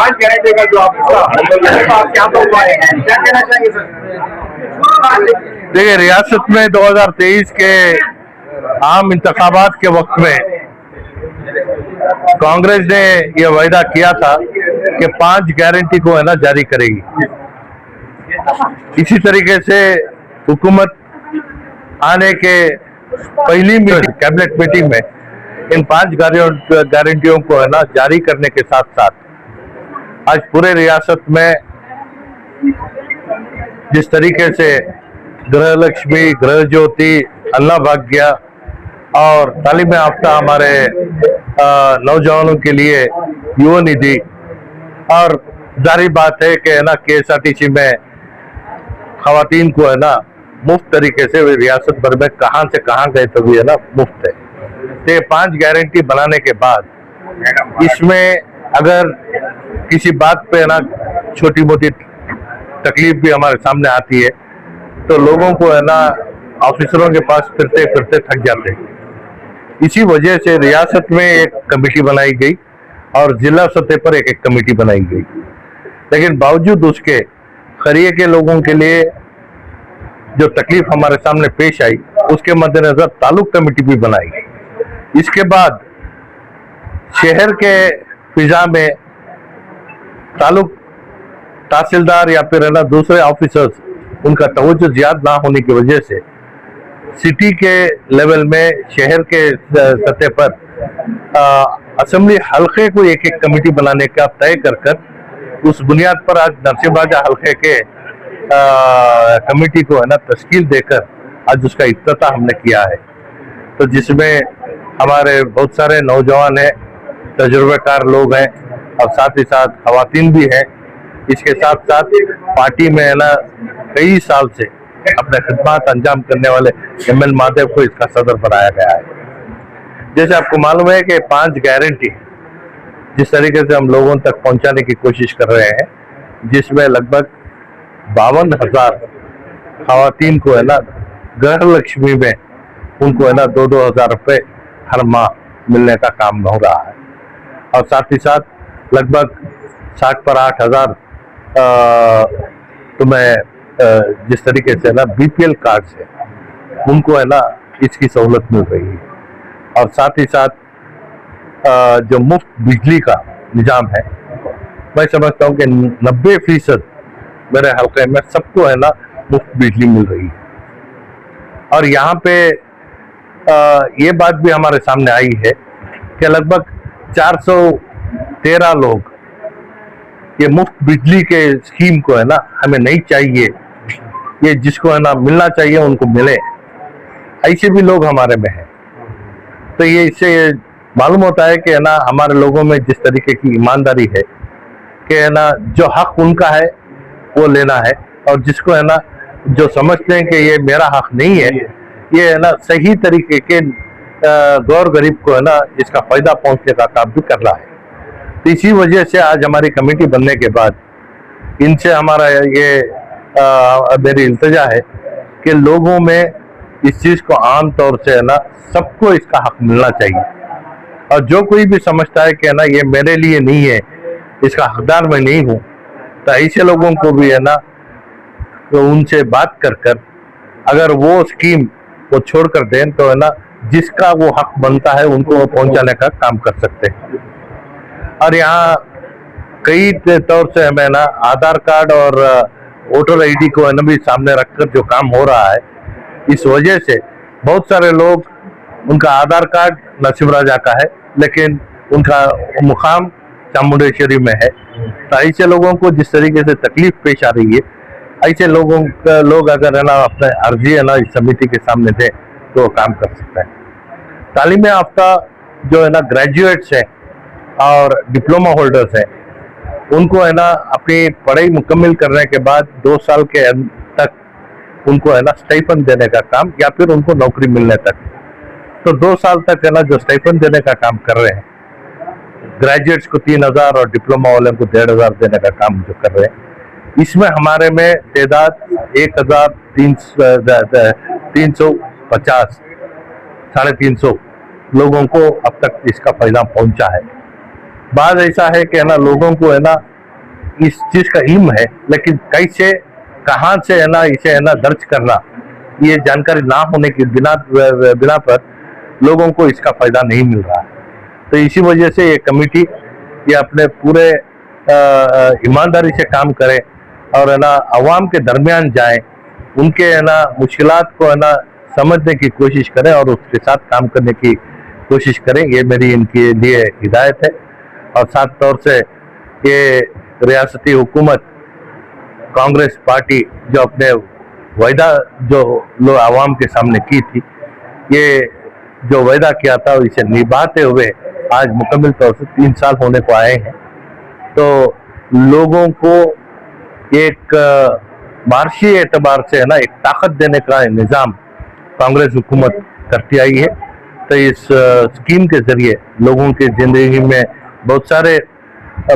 5 guarantee का जो आप क्या तो क्या कहना चाहेंगे सर? देखिए, रियासत में 2023 के आम इंतखाबात के वक्त में कांग्रेस ने यह वायदा किया था कि 5 गारंटी को है ना जारी करेगी। इसी तरीके से हुकूमत आने के पहली कैबिनेट मीटिंग में इन 5 गारंटियों को है ना जारी करने के साथ साथ आज पूरे रियासत में जिस तरीके से गृह लक्ष्मी, गृह ज्योति, अन्ना भाग्य और तालीम याफ्ता हमारे नौजवानों के लिए युवा निधि, और जारी बात है कि है ना KSRTC में खवातीन को है ना मुफ्त तरीके से रियासत भर में कहां से कहां गए तो भी है ना मुफ्त है। तो 5 गारंटी बनाने के बाद इसमें अगर किसी बात पे ना छोटी मोटी तकलीफ भी हमारे सामने आती है तो लोगों को है ना ऑफिसरों के पास फिरते फिरते थक जाते हैं। इसी वजह से रियासत में एक कमेटी बनाई गई और जिला सतह पर एक कमेटी बनाई गई, लेकिन बावजूद उसके खरिये के लोगों के लिए जो तकलीफ हमारे सामने पेश आई उसके मद्देनजर तालुक कमेटी भी बनाई गई। इसके बाद शहर के फिजा में तालुक तहसीलदार या फिर है ना दूसरे ऑफिसर्स उनका तवज्जो ज्यादा ना होने की वजह से सिटी के लेवल में शहर के सतह पर असेंबली हल्के को एक कमेटी बनाने का तय कर उस बुनियाद पर आज नरसिंहबाजा हल्के के कमेटी को है ना तश्कील देकर आज उसका इफ्तिताह हमने किया है। तो जिसमें हमारे बहुत सारे नौजवान हैं, तजुर्बेकार लोग हैं और साथ ही साथ खवातीन भी हैं। इसके साथ साथ पार्टी में है ना कई साल से अपने खिदमत अंजाम करने वाले ML महादेव को इसका सदर बनाया गया है। जैसे आपको मालूम है कि 5 गारंटी जिस तरीके से हम लोगों तक पहुंचाने की कोशिश कर रहे हैं, जिसमें लगभग 52,000 खवातीन को है ना गृह लक्ष्मी में उनको है ना 2-2 हजार रुपये हर माह मिलने का काम हो रहा है, और साथ ही साथ लगभग 60 पर 8,000 जिस तरीके से ना BPL कार्ड से उनको है ना इसकी सहूलत मिल रही है। और साथ ही साथ जो मुफ्त बिजली का निजाम है, मैं समझता हूँ कि 90% मेरे हल्के में सबको है ना मुफ्त बिजली मिल रही है। और यहाँ पे ये बात भी हमारे सामने आई है कि लगभग 413 लोग ये मुफ्त बिजली के स्कीम को है ना हमें नहीं चाहिए, ये जिसको है ना मिलना चाहिए उनको मिले, ऐसे भी लोग हमारे में हैं। तो ये इससे मालूम होता है कि है ना हमारे लोगों में जिस तरीके की ईमानदारी है कि है ना जो हक उनका है वो लेना है, और जिसको है ना जो समझते हैं कि ये मेरा हक नहीं है, ये है ना सही तरीके के गौर गरीब को है ना इसका फायदा पहुंचने का काम भी कर रहा है। तो इसी वजह से आज हमारी कमेटी बनने के बाद इनसे हमारा ये मेरी इल्तिजा है कि लोगों में इस चीज़ को आम तौर से है ना सबको इसका हक मिलना चाहिए, और जो कोई भी समझता है कि है ना ये मेरे लिए नहीं है, इसका हकदार मैं नहीं हूँ, तो ऐसे लोगों को भी है ना तो उनसे बात कर अगर वो स्कीम वो छोड़ कर दें तो है ना जिसका वो हक बनता है उनको वो पहुंचाने का काम कर सकते हैं। और यहाँ कई तौर से हमें ना आधार कार्ड और वोटर ID को है ना भी सामने रखकर जो काम हो रहा है, इस वजह से बहुत सारे लोग उनका आधार कार्ड नरसिंहराजा का है लेकिन उनका मुकाम चामुंडेश्वरी में है। तो ऐसे लोगों को जिस तरीके से तकलीफ पेश आ रही है, ऐसे लोग अगर है ना अपने अर्जी है ना इस समिति के सामने दे तो वो काम कर सकता है। तालीम याफ्ता जो है ना ग्रेजुएट्स हैं और डिप्लोमा होल्डर्स हैं, उनको है ना अपनी पढ़ाई मुकम्मल करने के बाद 2 साल के तक उनको है ना स्टाइपेंड देने का काम, या फिर उनको नौकरी मिलने तक, तो 2 साल तक है ना जो स्टाइपेंड देने का काम कर रहे हैं, ग्रेजुएट्स को 3,000 और डिप्लोमा वाले को 1,500 देने का काम जो कर रहे हैं, इसमें हमारे में तादाद 1,350 350 लोगों को अब तक इसका फायदा पहुंचा है। बात ऐसा है कि है ना लोगों को है ना इस चीज का इल्म है, लेकिन कैसे कहाँ से है ना इसे है ना दर्ज करना, ये जानकारी ना होने की बिना पर लोगों को इसका फायदा नहीं मिल रहा है। तो इसी वजह से ये कमेटी ये अपने पूरे ईमानदारी से काम करे और है ना अवाम के दरमियान जाए, उनके है ना मुश्किलात को है ना समझने की कोशिश करें और उसके साथ काम करने की कोशिश करें। ये मेरी इनके लिए हिदायत है। और साथ तौर से ये रियासती हुकूमत कांग्रेस पार्टी जो अपने वायदा जो लोग आवाम के सामने की थी, ये जो वायदा किया था इसे निभाते हुए आज मुकम्मल तौर से 3 साल होने को आए हैं। तो लोगों को एक मार्शी एतबार से है ना एक ताकत देने का निज़ाम कांग्रेस हुकूमत करती आई है। तो इस स्कीम के जरिए लोगों की जिंदगी में बहुत सारे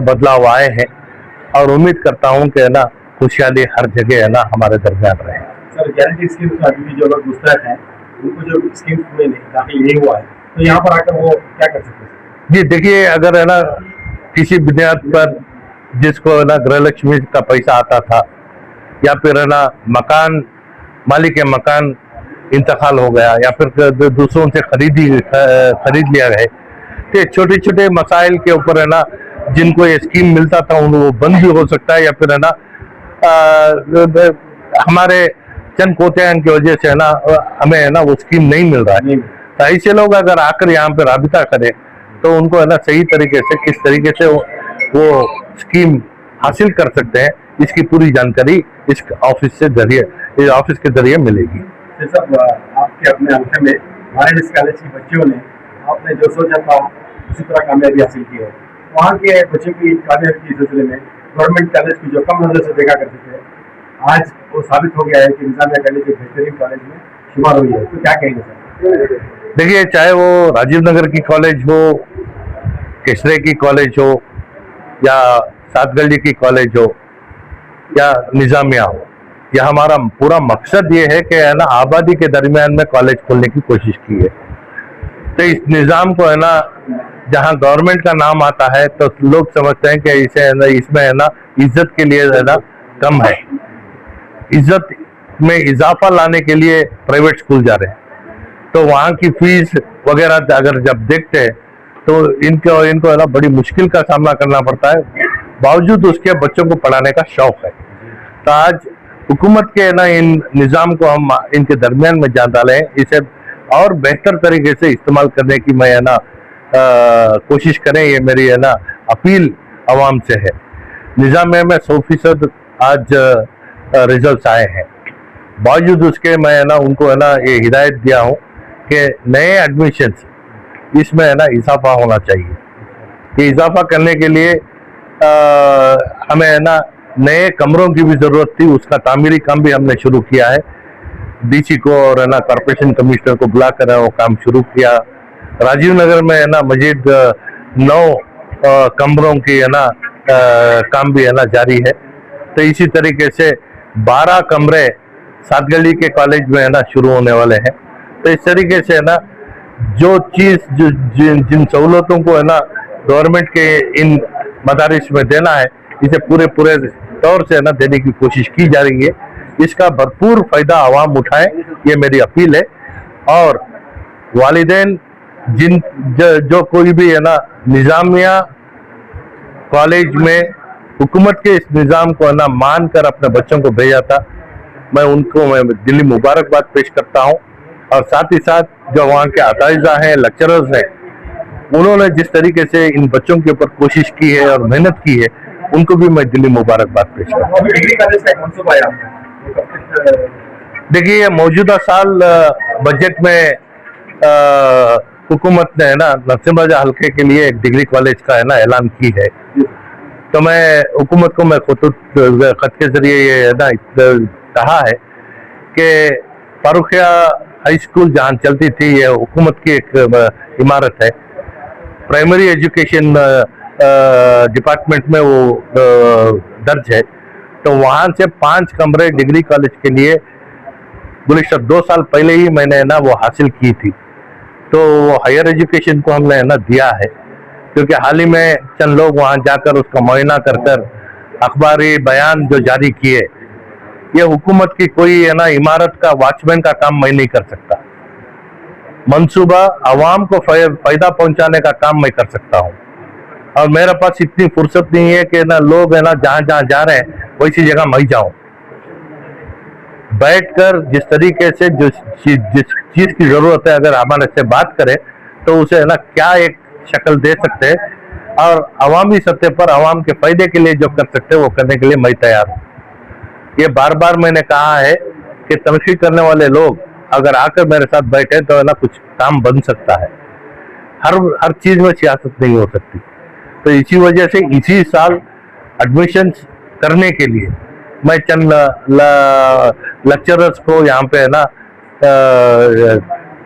बदलाव आए हैं और उम्मीद करता हूं कि है ना खुशहाली हर जगह है ना हमारे दरमियान रहे। सर, गारंटी स्कीम में अभी भी जो लोग मुस्तैद हैं उनको जो स्कीम में दाखिल नहीं हुआ है, तो यहाँ पर आकर वो क्या कर सकते हैं? जी देखिए, अगर है ना किसी बुनियाद पर जिसको है ना गृह लक्ष्मी का पैसा आता था या फिर है ना मकान मालिक के मकान इंतकाल हो गया या फिर दूसरों से खरीद लिया गया, तो छोटे छोटे मसाइल के ऊपर है ना जिनको ये स्कीम मिलता था वो बंद भी हो सकता है या फिर है ना हमारे चंद कोताहियों की वजह से है ना हमें है ना वो स्कीम नहीं मिल रहा है। तो ऐसे लोग अगर आकर यहाँ पे राबिता करें तो उनको है ना सही तरीके से किस तरीके से वो स्कीम हासिल कर सकते हैं, इसकी पूरी जानकारी इस ऑफिस के जरिए मिलेगी। सब आपके अपने हल्के में वायरस कॉलेज के बच्चों ने आपने जो सोचा था उसी तरह कामयाबी हासिल की है। वहाँ के बच्चों की कामयाबी के सिलसिले में गवर्नमेंट कॉलेज की जो कम नजर से देखा करते थे, आज वो साबित हो गया है कि निजामिया कॉलेज एक बेहतरीन कॉलेज में शुमार हुई है। तो क्या कहेंगे सर? देखिए, चाहे वो राजीव नगर की कॉलेज हो, केसरे की कॉलेज हो या सातगली की कॉलेज हो या निजामिया हो, यह हमारा पूरा मकसद ये है कि है ना आबादी के दरमियान में कॉलेज खोलने की कोशिश की है। तो इस निज़ाम को है ना जहाँ गवर्नमेंट का नाम आता है तो लोग समझते हैं कि इसे है ना इसमें है ना इज्जत के लिए है ना कम है, इज्जत में इजाफा लाने के लिए प्राइवेट स्कूल जा रहे हैं। तो वहाँ की फीस वगैरह अगर जब देखते हैं तो इनको है ना बड़ी मुश्किल का सामना करना पड़ता है, बावजूद उसके बच्चों को पढ़ाने का शौक है। तो आज हुकूमत के ना इन निज़ाम को हम इनके दरमियान में जान डालें, इसे और बेहतर तरीके से इस्तेमाल करने की मैं है ना कोशिश करें, ये मेरी है ना अपील आवाम से है। निज़ाम में 100% आज रिजल्ट आए हैं, बावजूद उसके मैं है ना उनको है ना ये हिदायत दिया हूँ कि नए एडमिशन्स इसमें है ना इजाफा होना चाहिए। ये इजाफा करने के लिए हमें है ना नए कमरों की भी जरूरत थी, उसका तामीरी काम भी हमने शुरू किया है। डीसी को और है ना कॉर्पोरेशन कमिश्नर को बुलाकर वो काम शुरू किया। राजीव नगर में है ना मजीद 9 कमरों की है ना काम भी है ना जारी है। तो इसी तरीके से 12 कमरे सातगली के कॉलेज में है ना शुरू होने वाले हैं। तो इस तरीके से है ना जो चीज जिन सहूलतों को है ना गवर्नमेंट के इन मदारिस में देना है, इसे पूरे तौर से है ना देने की कोशिश की जा रही है। इसका भरपूर फायदा आवाम उठाए, ये मेरी अपील है। और वालिदैन जो कोई भी है ना निजामिया कॉलेज में हुकूमत के इस निज़ाम को है ना मान कर अपने बच्चों को भेजा था, मैं दिली मुबारकबाद पेश करता हूँ। और साथ ही साथ जो वहाँ के असातिज़ा हैं, लेक्चरर्स हैं, उन्होंने जिस तरीके से इन बच्चों के ऊपर कोशिश की है और मेहनत की है, उनको भी मैं दिली मुबारकबाद पेश करता हूँ। डिग्री कॉलेज का मनसूबा है? देखिए, मौजूदा साल बजट में हुकूमत ने है ना नरसिम्हा हल्के के लिए एक डिग्री कॉलेज का है ना ऐलान की है। तो मैं हुकूमत को मैं खत के जरिए ये है ना कहा है कि फारूखिया हाई स्कूल जहाँ चलती थी, ये हुकूमत की एक इमारत है, प्राइमरी एजुकेशन डिपार्टमेंट में वो दर्ज है। तो वहाँ से 5 कमरे डिग्री कॉलेज के लिए गुज़िश्ता 2 साल पहले ही मैंने ना वो हासिल की थी। तो हायर एजुकेशन को हमने ना दिया है, क्योंकि हाल ही में चंद लोग वहाँ जाकर उसका मुआयना कर अखबारी बयान जो जारी किए, ये हुकूमत की कोई है ना इमारत का वॉचमैन का काम मैं नहीं कर सकता। मंसूबा आवाम को फायदा पहुंचाने का काम मैं कर सकता हूं, और मेरे पास इतनी फुर्सत नहीं है कि ना लोग है ना जहां जहां जा रहे हैं वैसी जगह मैं जाऊं। बैठकर जिस तरीके से जिस चीज की जरूरत है अगर हमारे से बात करें तो उसे है ना क्या एक शक्ल दे सकते हैं, और अवामी सतह पर अवाम के फायदे के लिए जो कर सकते हैं वो करने के लिए मैं तैयार हूं। ये बार बार मैंने कहा है कि तनखी करने वाले लोग अगर आकर मेरे साथ बैठे तो है ना कुछ काम बन सकता है। हर चीज में सियासत नहीं हो सकती, तो इसी वजह से इसी साल एडमिशन करने के लिए मैं चंद लेक्चरर्स को यहाँ पे है ना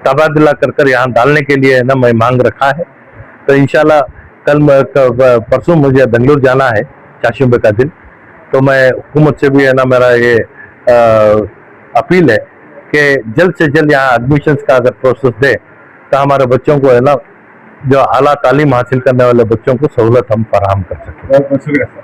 तबादला कर यहाँ डालने के लिए है ना मैं मांग रखा है। तो इंशाल्लाह परसों मुझे बेंगलुरु जाना है, चाशुंबे का दिन, तो मैं हुकूमत से भी है ना मेरा ये अपील है कि जल्द से जल्द यहाँ एडमिशन्स का अगर प्रोसेस दे तो हमारे बच्चों को है ना जो आला तालीम हासिल करने वाले बच्चों को सहूलत हम फराहम कर सकें। बहुत बहुत शुक्रिया सर।